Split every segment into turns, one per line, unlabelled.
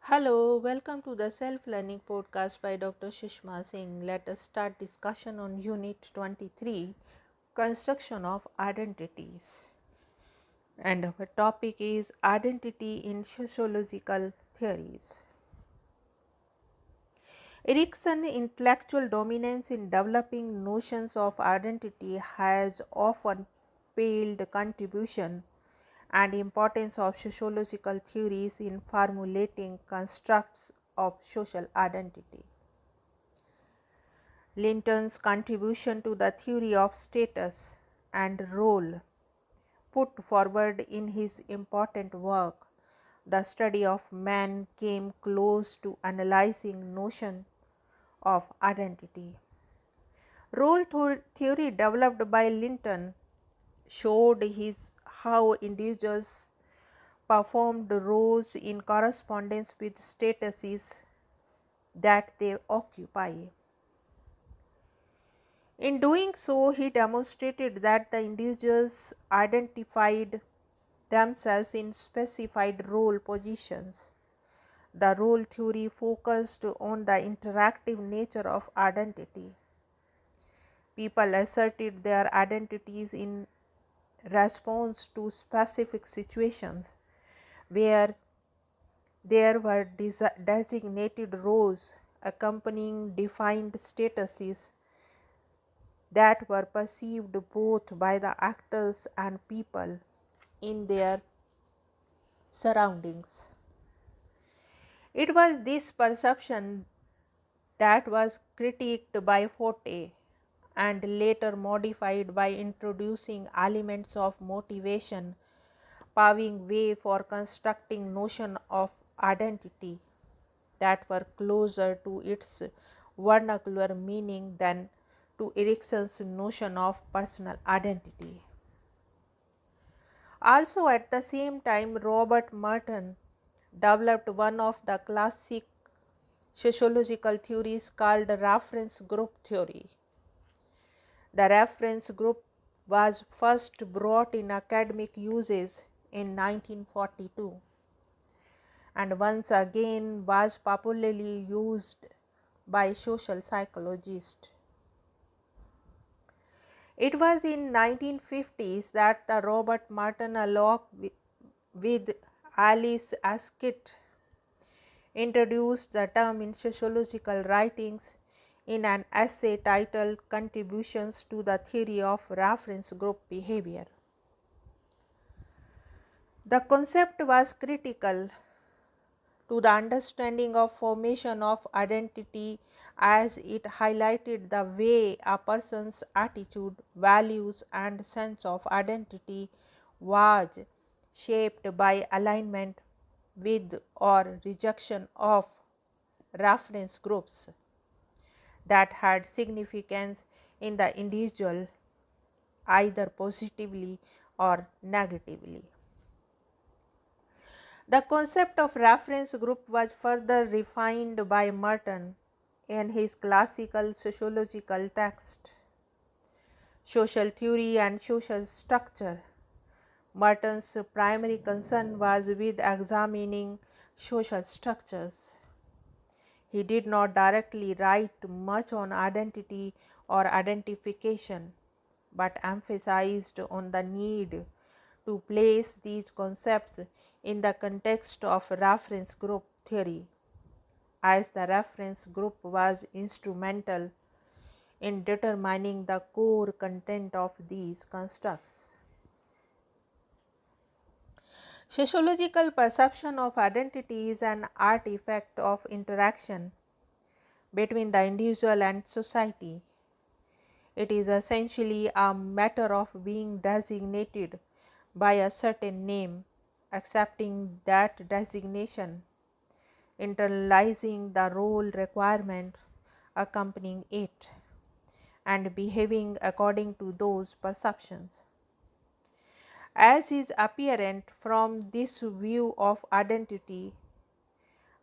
Hello, welcome to the self-learning podcast by Dr. Sushma Singh. Let us start discussion on Unit 23, Construction of Identities. And our topic is Identity in Sociological Theories. Erickson's intellectual dominance in developing notions of identity has often paled contribution and importance of sociological theories in formulating constructs of social identity. Linton's contribution to the theory of status and role, put forward in his important work, The Study of Man, came close to analyzing notion of identity. Role theory developed by Linton showed how individuals performed roles in correspondence with statuses that they occupy. In doing so, he demonstrated that the individuals identified themselves in specified role positions. The role theory focused on the interactive nature of identity. People asserted their identities in response to specific situations where there were designated roles accompanying defined statuses that were perceived both by the actors and people in their surroundings. It was this perception that was critiqued by Forte and later modified by introducing elements of motivation, paving way for constructing notion of identity that were closer to its vernacular meaning than to Erickson's notion of personal identity. Also, at the same time, Robert Merton developed one of the classic sociological theories called reference group theory. The reference group was first brought in academic uses in 1942 and once again was popularly used by social psychologists. It was in 1950s that the Robert Merton along with Alice Ascott introduced the term in sociological writings in an essay titled Contributions to the Theory of Reference Group Behavior. The concept was critical to the understanding of formation of identity as it highlighted the way a person's attitude, values and sense of identity was shaped by alignment with or rejection of reference groups that had significance in the individual either positively or negatively. The concept of reference group was further refined by Merton in his classical sociological text, Social Theory and Social Structure. Merton's primary concern was with examining social structures. He did not directly write much on identity or identification, but emphasized on the need to place these concepts in the context of reference group theory, as the reference group was instrumental in determining the core content of these constructs. Sociological perception of identity is an artifact of interaction between the individual and society. It is essentially a matter of being designated by a certain name, accepting that designation, internalizing the role requirement accompanying it, and behaving according to those perceptions. As is apparent from this view of identity,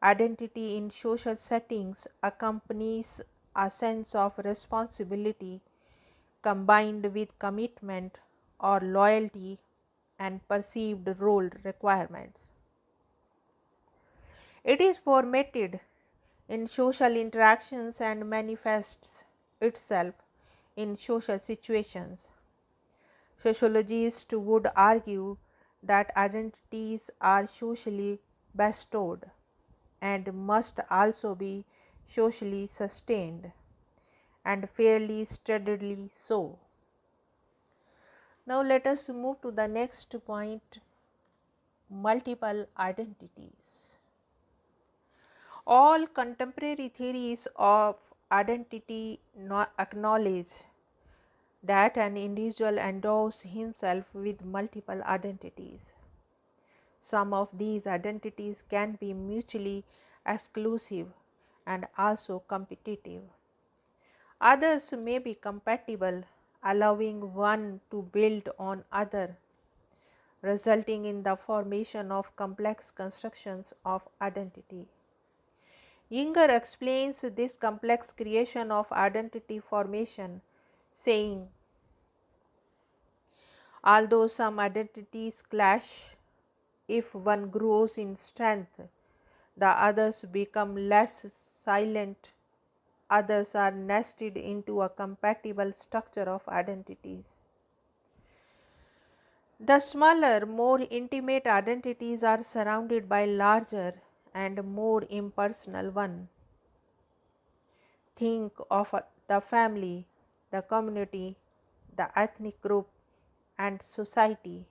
identity in social settings accompanies a sense of responsibility combined with commitment or loyalty and perceived role requirements. It is formatted in social interactions and manifests itself in social situations. Sociologists would argue that identities are socially bestowed and must also be socially sustained, and fairly steadily so. Now let us move to the next point: multiple identities. All contemporary theories of identity acknowledge that an individual endows himself with multiple identities. Some of these identities can be mutually exclusive and also competitive. Others may be compatible, allowing one to build on other, resulting in the formation of complex constructions of identity. Yinger explains this complex creation of identity formation, saying, although some identities clash, if one grows in strength, the others become less silent. Others are nested into a compatible structure of identities. The smaller, more intimate identities are surrounded by larger and more impersonal ones. Think of the family, the community, the ethnic group, and society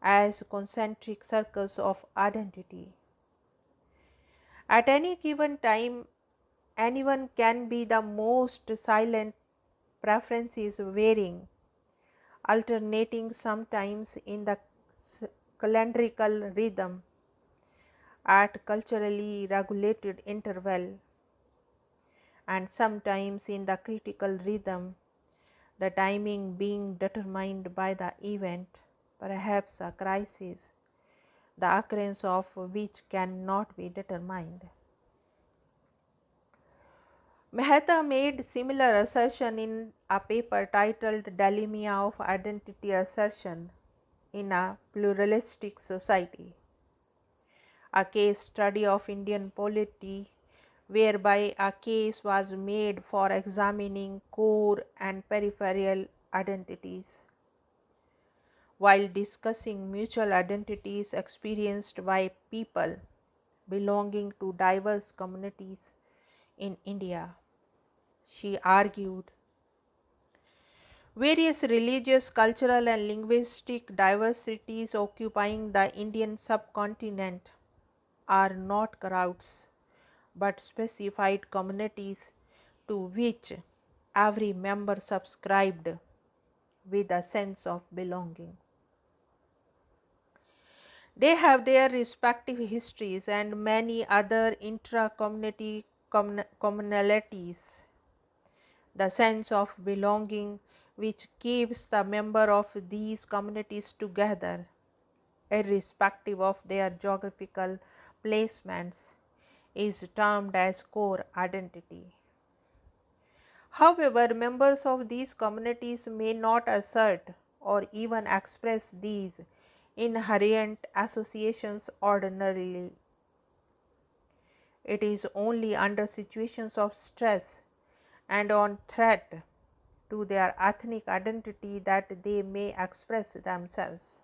as concentric circles of identity. At any given time, anyone can be the most silent, preferences varying, alternating sometimes in the calendrical rhythm at culturally regulated interval, and sometimes in the critical rhythm, the timing being determined by the event, perhaps a crisis, the occurrence of which cannot be determined. Mehta made similar assertion in a paper titled Dilemma of Identity Assertion in a Pluralistic Society, a case study of Indian polity whereby a case was made for examining core and peripheral identities while discussing mutual identities experienced by people belonging to diverse communities in India. She argued various religious, cultural, and linguistic diversities occupying the Indian subcontinent are not crowds but specified communities to which every member subscribed with a sense of belonging. They have their respective histories and many other intra-community commonalities. The sense of belonging which keeps the member of these communities together, irrespective of their geographical placements, is termed as core identity. However, members of these communities may not assert or even express these inherent associations ordinarily. It is only under situations of stress and on threat to their ethnic identity that they may express themselves.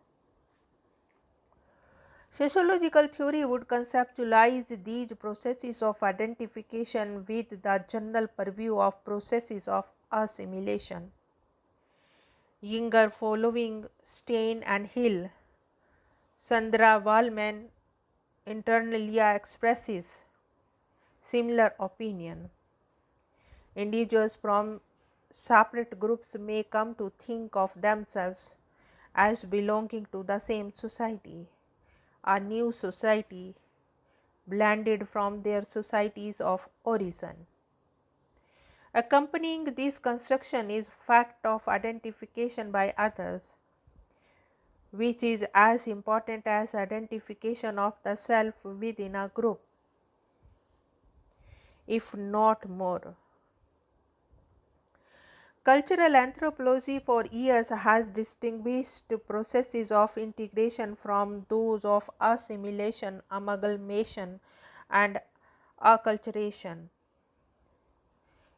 Sociological theory would conceptualize these processes of identification with the general purview of processes of assimilation. Yinger, following Stein and Hill, Sandra Wallman Internalia expresses similar opinion. Individuals from separate groups may come to think of themselves as belonging to the same society, a new society blended from their societies of origin. Accompanying this construction is fact of identification by others, which is as important as identification of the self within a group, if not more. Cultural anthropology for years has distinguished processes of integration from those of assimilation, amalgamation, and acculturation.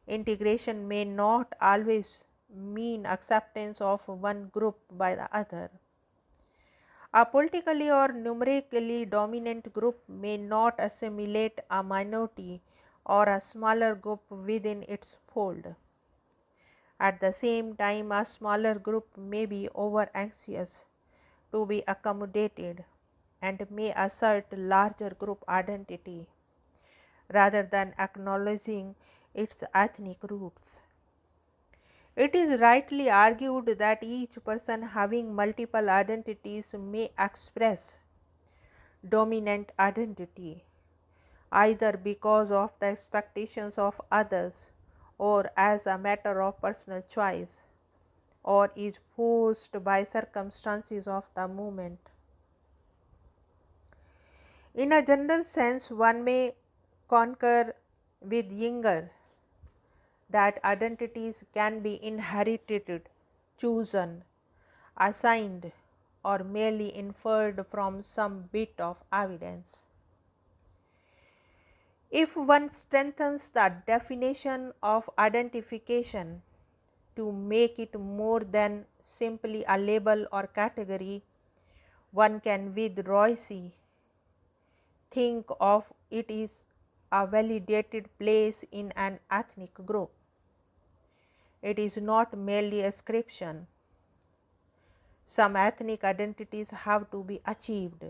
Integration may not always mean acceptance of one group by the other. A politically or numerically dominant group may not assimilate a minority or a smaller group within its fold. At the same time, a smaller group may be over anxious to be accommodated and may assert larger group identity rather than acknowledging its ethnic roots. It is rightly argued that each person having multiple identities may express dominant identity either because of the expectations of others or as a matter of personal choice, or is forced by circumstances of the moment. In a general sense, one may concur with Yinger that identities can be inherited, chosen, assigned, or merely inferred from some bit of evidence. If one strengthens the definition of identification to make it more than simply a label or category, one can with Royce think of it as a validated place in an ethnic group. It is not merely ascription. Some ethnic identities have to be achieved,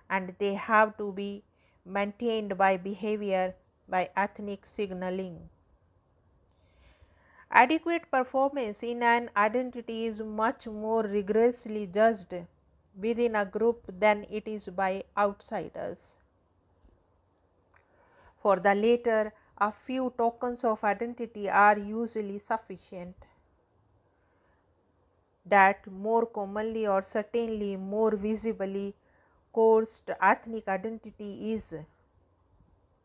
and they have to be maintained by behavior, by ethnic signaling. Adequate performance in an identity is much more rigorously judged within a group than it is by outsiders. For the latter, a few tokens of identity are usually sufficient. That more commonly or certainly more visibly couched ethnic identity is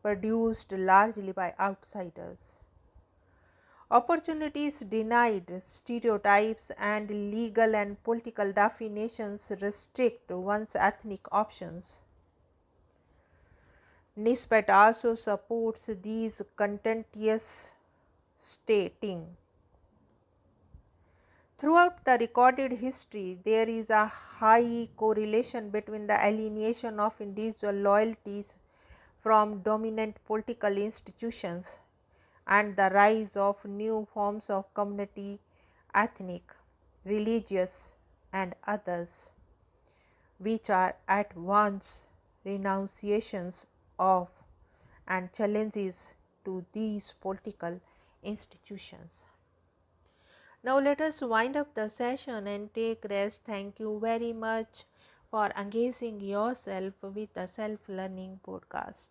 produced largely by outsiders. Opportunities denied, stereotypes, and legal and political definitions restrict one's ethnic options. Nisbet also supports these contentious stating. Throughout the recorded history, there is a high correlation between the alienation of individual loyalties from dominant political institutions and the rise of new forms of community, ethnic, religious, and others, which are at once renunciations of and challenges to these political institutions. Now let us wind up the session and take rest. Thank you very much for engaging yourself with the Self Learning Podcast.